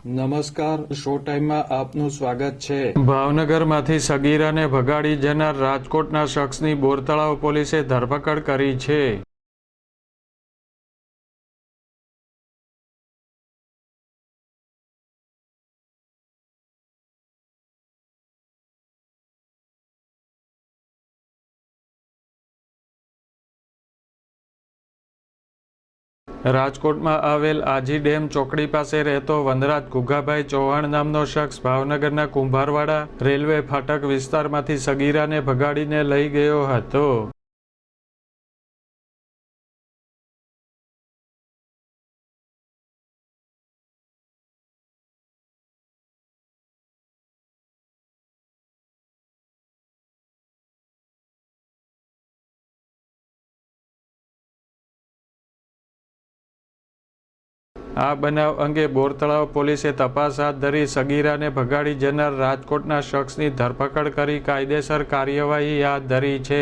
નમસ્કાર, શો ટાઈમમાં આપનું સ્વાગત છે। ભાવનગરમાંથી સગીરાને ભગાડી જનાર રાજકોટના શખ્સની બોરતળાવ પોલીસે ધરપકડ કરી છે। રાજકોટમાં આવેલ આજી ડેમ ચોકડી પાસે રહેતો વનરાજ ઘુઘાભાઈ ચૌહાણ નામનો શખ્સ ભાવનગરના કુંભારવાડા રેલવે ફાટક વિસ્તારમાંથી સગીરાને ભગાડીને લઈ ગયો હતો। આ બનાવ અંગે બોરતળાવ પોલીસે તપાસ હાથ ધરી સગીરાને ભગાડી જનાર રાજકોટના શખ્સની ધરપકડ કરી કાયદેસર કાર્યવાહી હાથ ધરી છે।